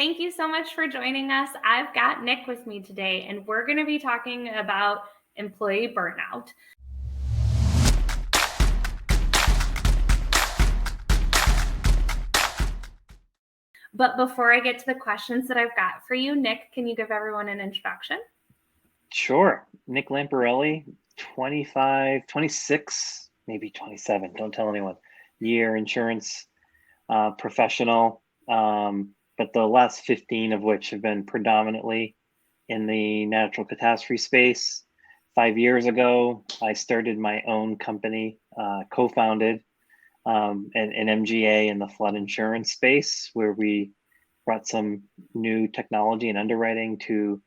Thank you so much for joining us. I've got Nick with me today, and we're going to be talking about employee burnout. But before I get to the questions that I've got for you, Nick, can you give everyone an introduction? Sure. Nick Lamparelli, 25, 26, maybe 27, don't tell anyone, year insurance professional, but the last 15 of which have been predominantly in the natural catastrophe space. 5 years ago, I started my own company, co-founded an MGA in the flood insurance space, where we brought some new technology and underwriting to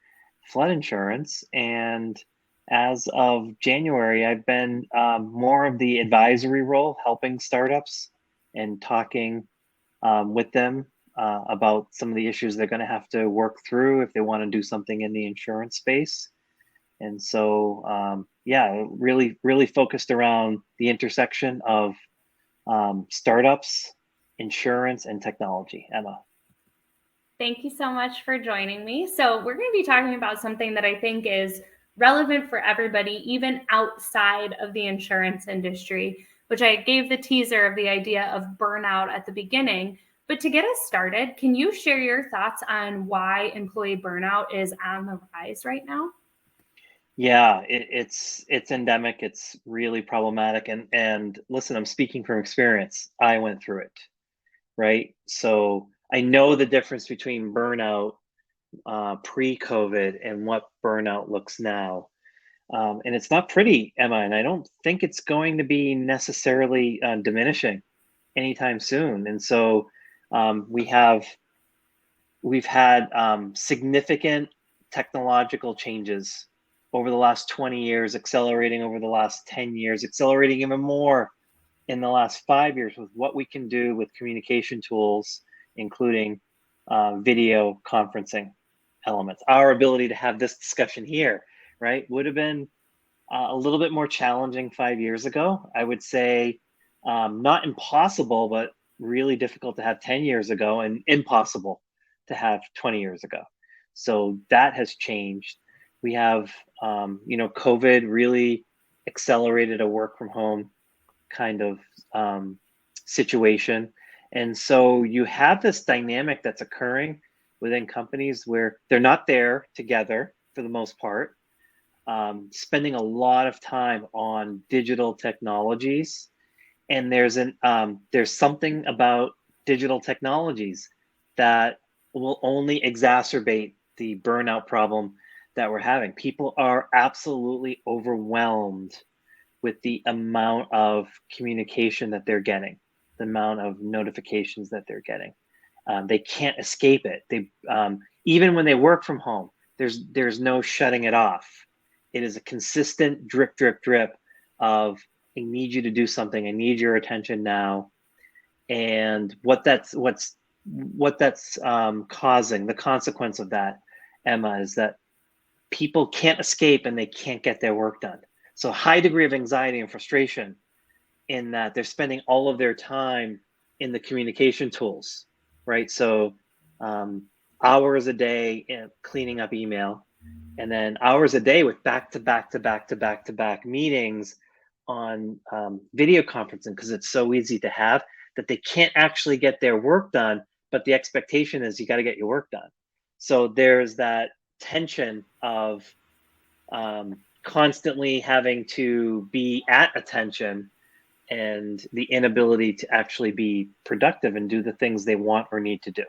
flood insurance. And as of January, I've been more of the advisory role, helping startups and talking with them about some of the issues they're going to have to work through if they want to do something in the insurance space. And so, really focused around the intersection of startups, insurance, and technology. Emma. Thank you so much for joining me. So we're going to be talking about something that I think is relevant for everybody, even outside of the insurance industry, which I gave the teaser of the idea of burnout at the beginning. But to get us started, can you share your thoughts on why employee burnout is on the rise right now? Yeah, it's endemic. It's really problematic. And listen, I'm speaking from experience. I went through it, right? So I know the difference between burnout pre-COVID and what burnout looks now. And it's not pretty, Emma, and I don't think it's going to be necessarily diminishing anytime soon. And so we've had significant technological changes over the last 20 years, accelerating over the last 10 years, accelerating even more in the last 5 years with what we can do with communication tools, including video conferencing elements. Our ability to have this discussion here, right, would have been a little bit more challenging 5 years ago. I would say not impossible, but really difficult to have 10 years ago, and impossible to have 20 years ago. So that has changed. We have, COVID really accelerated a work from home kind of situation. And so you have this dynamic that's occurring within companies where they're not there together for the most part, spending a lot of time on digital technologies. And there's something about digital technologies that will only exacerbate the burnout problem that we're having. People are absolutely overwhelmed with the amount of communication that they're getting, the amount of notifications that they're getting. They can't escape it. Even when they work from home, there's no shutting it off. It is a consistent drip, drip, drip of, I need you to do something. I need your attention now. And what's causing, the consequence of that, Emma, is that people can't escape and they can't get their work done. So high degree of anxiety and frustration in that they're spending all of their time in the communication tools, right? So hours a day in cleaning up email, and then hours a day with back-to-back meetings on video conferencing, because it's so easy to have that they can't actually get their work done, but the expectation is you got to get your work done. So there's that tension of constantly having to be at attention, and the inability to actually be productive and do the things they want or need to do.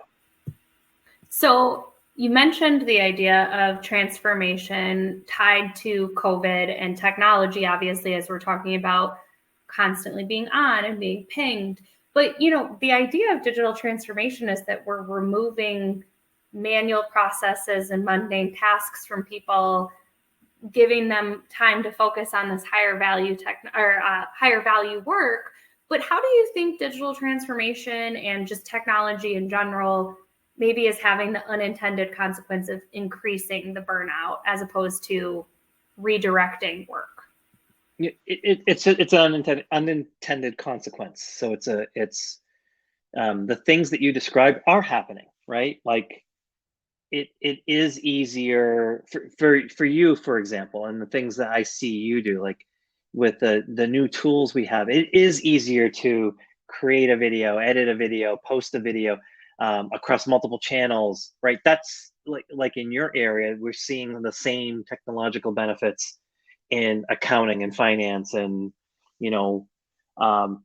So you mentioned the idea of transformation tied to COVID and technology, obviously, as we're talking about constantly being on and being pinged. But, the idea of digital transformation is that we're removing manual processes and mundane tasks from people, giving them time to focus on this higher value work. But how do you think digital transformation and just technology in general maybe is having the unintended consequence of increasing the burnout as opposed to redirecting work? It's an unintended consequence. So it's the things that you described are happening, right? Like it is easier for you, for example, and the things that I see you do, like with the new tools we have, it is easier to create a video, edit a video, post a video across multiple channels, right? That's like in your area, we're seeing the same technological benefits in accounting and finance and you know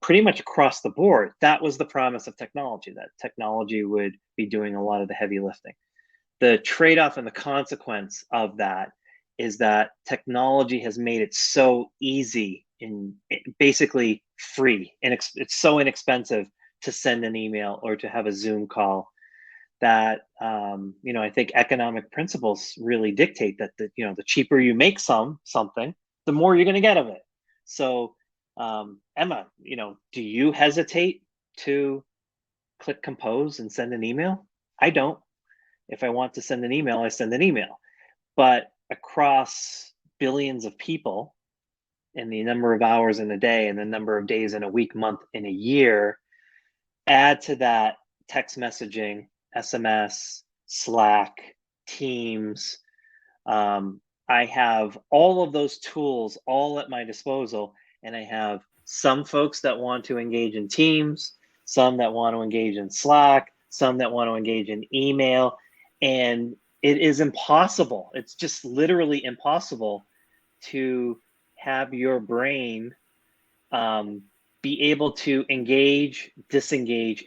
pretty much across the board. That was the promise of technology, that technology would be doing a lot of the heavy lifting. The trade-off and the consequence of that is that technology has made it so easy and basically free, and it's so inexpensive to send an email or to have a Zoom call that I think economic principles really dictate that the cheaper you make something, the more you're going to get of it. So, Emma, do you hesitate to click compose and send an email? I don't. If I want to send an email, I send an email. But across billions of people and the number of hours in a day and the number of days in a week, month, in a year, add to that text messaging, SMS, Slack, Teams. I have all of those tools all at my disposal, and I have some folks that want to engage in Teams, some that want to engage in Slack, some that want to engage in email, and it is impossible. It's just literally impossible to have your brain be able to engage, disengage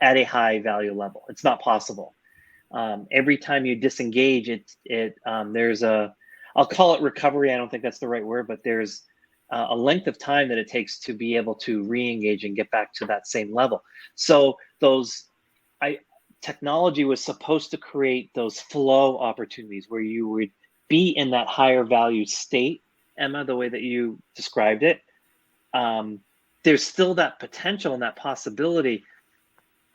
at a high value level. It's not possible. Every time you disengage, there's I'll call it recovery. I don't think that's the right word, but there's a length of time that it takes to be able to re-engage and get back to that same level. So technology was supposed to create those flow opportunities where you would be in that higher value state, Emma, the way that you described it. There's still that potential and that possibility,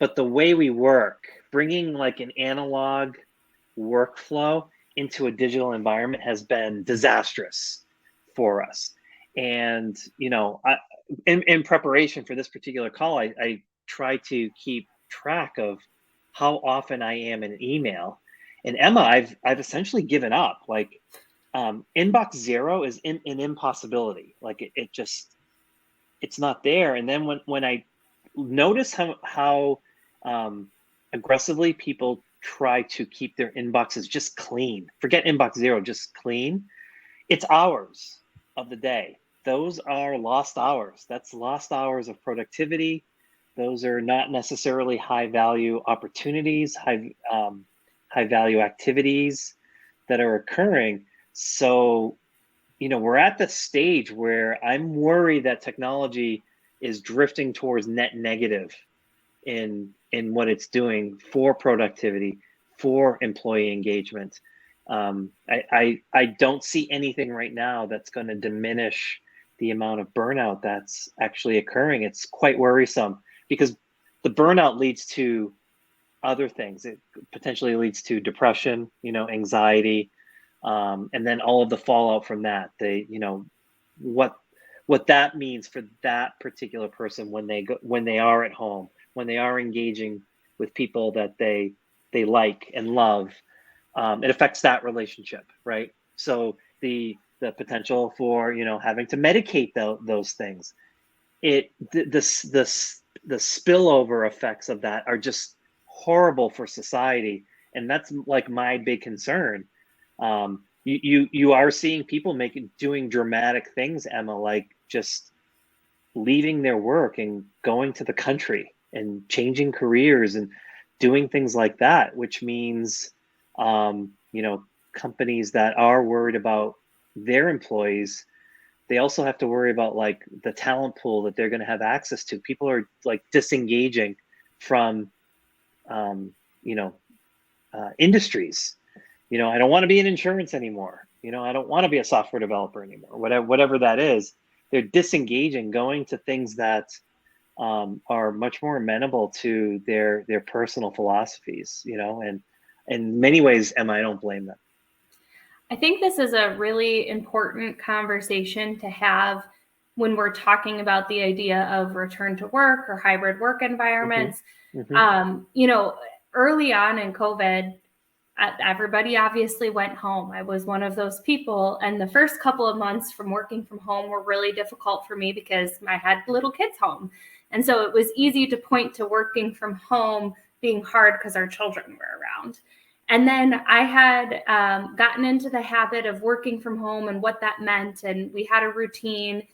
but the way we work, bringing like an analog workflow into a digital environment has been disastrous for us. And, in preparation for this particular call, I try to keep track of how often I am in email. And Emma, I've essentially given up. Like, inbox zero is an impossibility. Like it's not there. And then when I notice how aggressively people try to keep their inboxes just clean, forget inbox zero, just clean, it's hours of the day. Those are lost hours. That's lost hours of productivity. Those are not necessarily high value opportunities, high value activities that are occurring. So, we're at the stage where I'm worried that technology is drifting towards net negative in what it's doing for productivity, for employee engagement. I don't see anything right now that's going to diminish the amount of burnout that's actually occurring. It's quite worrisome because the burnout leads to other things. It potentially leads to depression, anxiety, and then all of the fallout from that. What that means for that particular person when they are at home, when they are engaging with people that they like and love, it affects that relationship, right? So the potential for having to medicate those things, the spillover effects of that are just horrible for society, and that's like my big concern. You are seeing people doing dramatic things, Emma, like just leaving their work and going to the country and changing careers and doing things like that, which means companies that are worried about their employees, they also have to worry about like the talent pool that they're going to have access to. People are like disengaging from industries. I don't want to be in insurance anymore. I don't want to be a software developer anymore. Whatever that is, they're disengaging, going to things that are much more amenable to their personal philosophies. And in many ways, Emma, I don't blame them. I think this is a really important conversation to have when we're talking about the idea of return to work or hybrid work environments. Mm-hmm. Mm-hmm. early on in COVID, everybody obviously went home. I was one of those people. And the first couple of months from working from home were really difficult for me because I had little kids home. And so it was easy to point to working from home being hard because our children were around. And then I had gotten into the habit of working from home and what that meant. And we had a routine.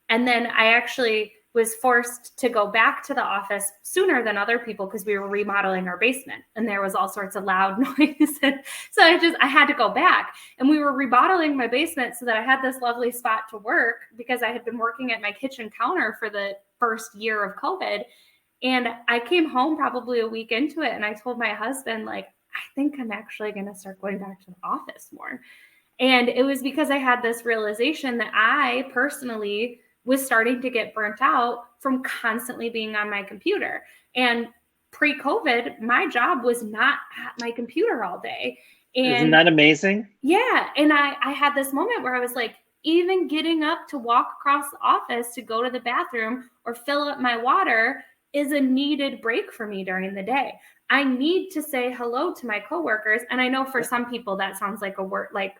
And then I actually was forced to go back to the office sooner than other people because we were remodeling our basement and there was all sorts of loud noise. And so I had to go back, and we were remodeling my basement so that I had this lovely spot to work because I had been working at my kitchen counter for the first year of COVID. And I came home probably a week into it and I told my husband, like, I think I'm actually going to start going back to the office more. And it was because I had this realization that I personally was starting to get burnt out from constantly being on my computer. And pre-COVID, my job was not at my computer all day. And isn't that amazing? yeah. And I had this moment where I was like, even getting up to walk across the office to go to the bathroom or fill up my water is a needed break for me during the day. I need to say hello to my coworkers. And I know for some people that sounds like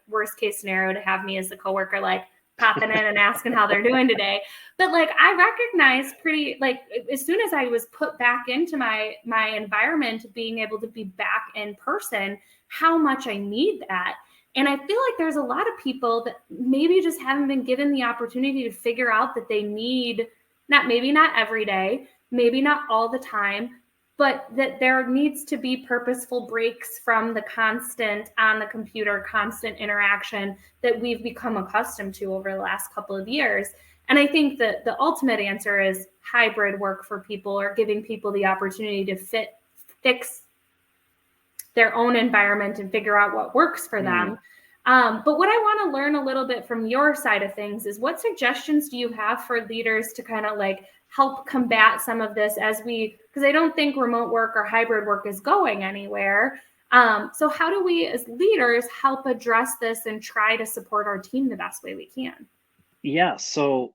worst case scenario to have me as the coworker, like popping in and asking how they're doing today. But like, I recognize pretty, like, as soon as I was put back into my environment, being able to be back in person, how much I need that. And I feel like there's a lot of people that maybe just haven't been given the opportunity to figure out that they need, maybe not every day, maybe not all the time, but that there needs to be purposeful breaks from the constant on the computer, constant interaction that we've become accustomed to over the last couple of years. And I think that the ultimate answer is hybrid work for people, or giving people the opportunity to fix their own environment and figure out what works for them. But what I want to learn a little bit from your side of things is, what suggestions do you have for leaders to kind of like help combat some of this because I don't think remote work or hybrid work is going anywhere. So how do we as leaders help address this and try to support our team the best way we can? Yeah. So,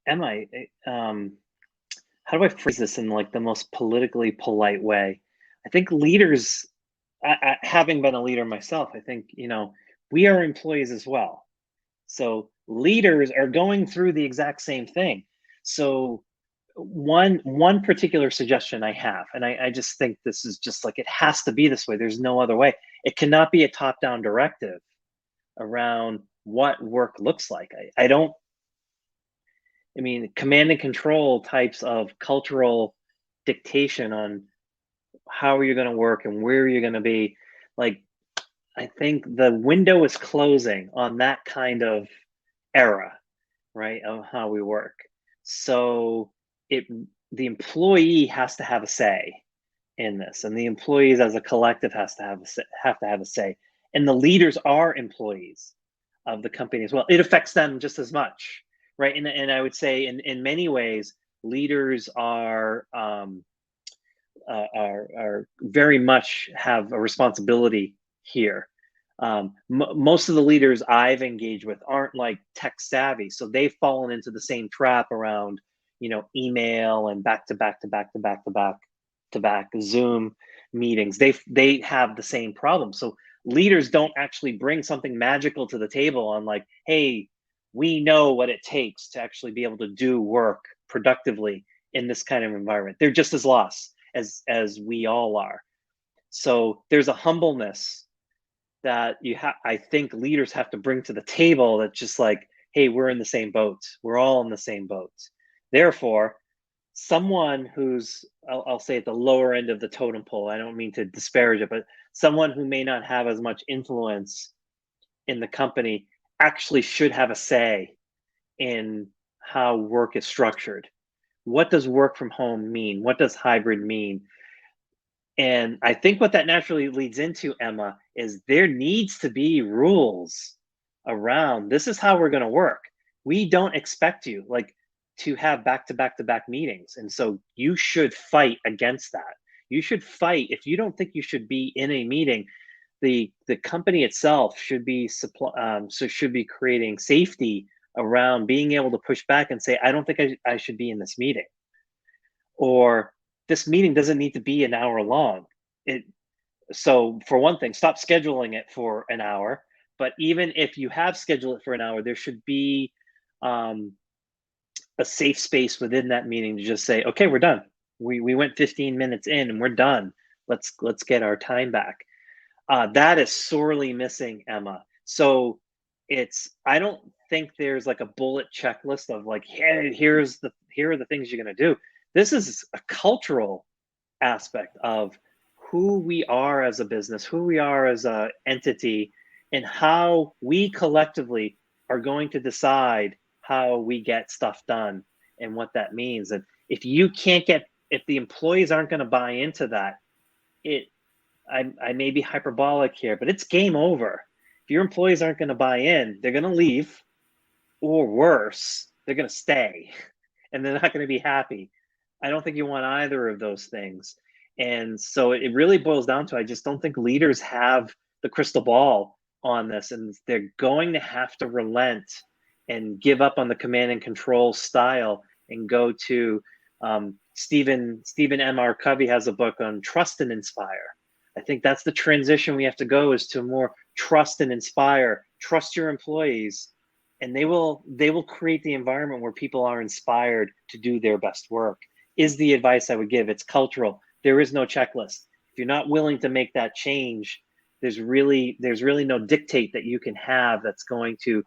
Emma, how do I phrase this in like the most politically polite way? I think leaders, having been a leader myself, I think, we are employees as well. So leaders are going through the exact same thing. So one particular suggestion I have, and I just think this is just like, it has to be this way. There's no other way. It cannot be a top-down directive around what work looks like. I mean, command and control types of cultural dictation on how you're going to work and where you're going to be. Like, I think the window is closing on that kind of era, right, of how we work. So the employee has to have a say in this, and the employees as a collective have to have a say. And the leaders are employees of the company as well. It affects them just as much, right? And I would say in many ways, leaders are very much have a responsibility here. Most of the leaders I've engaged with aren't like tech savvy, so they've fallen into the same trap around, email and back to back Zoom meetings. They have the same problem. So leaders don't actually bring something magical to the table on like, hey, we know what it takes to actually be able to do work productively in this kind of environment. They're just as lost as we all are. So there's a humbleness that I think leaders have to bring to the table, that just like, hey, we're in the same boat. We're all in the same boat. Therefore, someone who's, I'll say, at the lower end of the totem pole, I don't mean to disparage it, but someone who may not have as much influence in the company actually should have a say in how work is structured. What does work from home mean? What does hybrid mean? And I think what that naturally leads into, Emma, is there needs to be rules around, this is how we're going to work. We don't expect you to have back meetings. And so you should fight against that. You should fight if you don't think you should be in a meeting. The company itself should be should be creating safety around being able to push back and say, I don't think I should be in this meeting, or this meeting doesn't need to be an hour long. it so for one thing, stop scheduling it for an hour. But even if you have scheduled it for an hour, there should be um, a safe space within that meeting to just say, okay, we're done. We went 15 minutes in and we're done. Let's get our time back. That is sorely missing, Emma. So I don't think there's like a bullet checklist of like, hey, here are the things you're gonna do. This is a cultural aspect of who we are as a business, who we are as a entity, and how we collectively are going to decide how we get stuff done and what that means. And if the employees aren't going to buy into that, it I may be hyperbolic here, but it's game over. If your employees aren't going to buy in, they're going to leave, or worse, they're going to stay and they're not going to be happy. I don't think you want either of those things. And so it really boils down to, I just don't think leaders have the crystal ball on this, and they're going to have to relent and give up on the command and control style and go to Stephen M. R. Covey has a book on trust and inspire. I think that's the transition we have to go, is to more trust and inspire. Trust your employees, and they will create the environment where people are inspired to do their best work. Is the advice I would give. It's cultural. There is no checklist. If you're not willing to make that change, there's really no dictate that you can have that's going to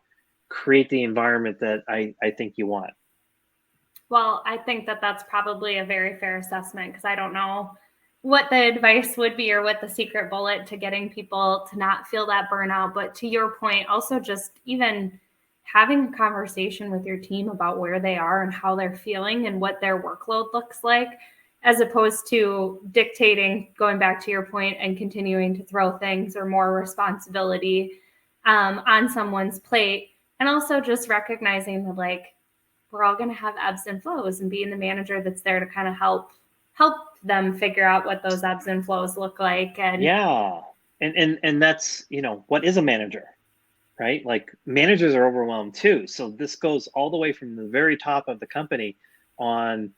create the environment that I think you want. Well, I think that that's probably a very fair assessment, because I don't know what the advice would be or what the secret bullet to getting people to not feel that burnout. But to your point, also just even having a conversation with your team about where they are and how they're feeling and what their workload looks like, as opposed to dictating, going back to your point, and continuing to throw things or more responsibility on someone's plate. And also just recognizing that, like, we're all going to have ebbs and flows, and being the manager that's there to kind of help them figure out what those ebbs and flows look like. And yeah, and that's, what is a manager, right? Like, managers are overwhelmed too. So this goes all the way from the very top of the company on,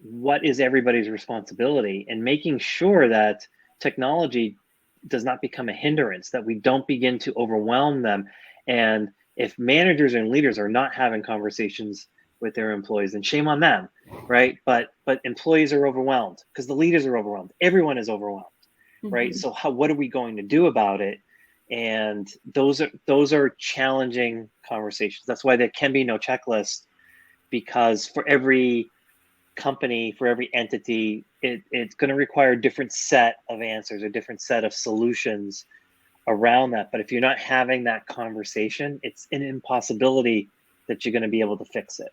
what is everybody's responsibility, and making sure that technology does not become a hindrance, that we don't begin to overwhelm them. And if managers and leaders are not having conversations with their employees, then shame on them, right? But employees are overwhelmed because the leaders are overwhelmed. Everyone is overwhelmed, right? So what are we going to do about it? And those are challenging conversations. That's why there can be no checklist, because for every company, for every entity, it's going to require a different set of answers, a different set of solutions around that. But if you're not having that conversation, it's an impossibility that you're going to be able to fix it.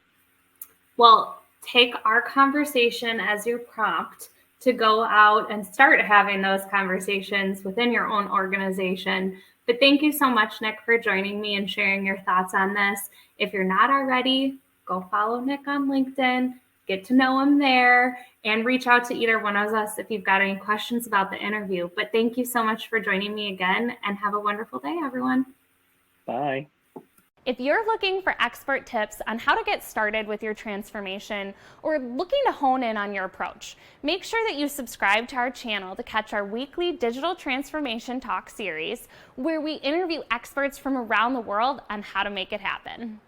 Well, take our conversation as your prompt to go out and start having those conversations within your own organization. But thank you so much, Nick, for joining me and sharing your thoughts on this. If you're not already, go follow Nick on LinkedIn, get to know him there, and reach out to either one of us if you've got any questions about the interview. But thank you so much for joining me again, and have a wonderful day, everyone. Bye. If you're looking for expert tips on how to get started with your transformation, or looking to hone in on your approach, make sure that you subscribe to our channel to catch our weekly Digital Transformation Talk series, where we interview experts from around the world on how to make it happen.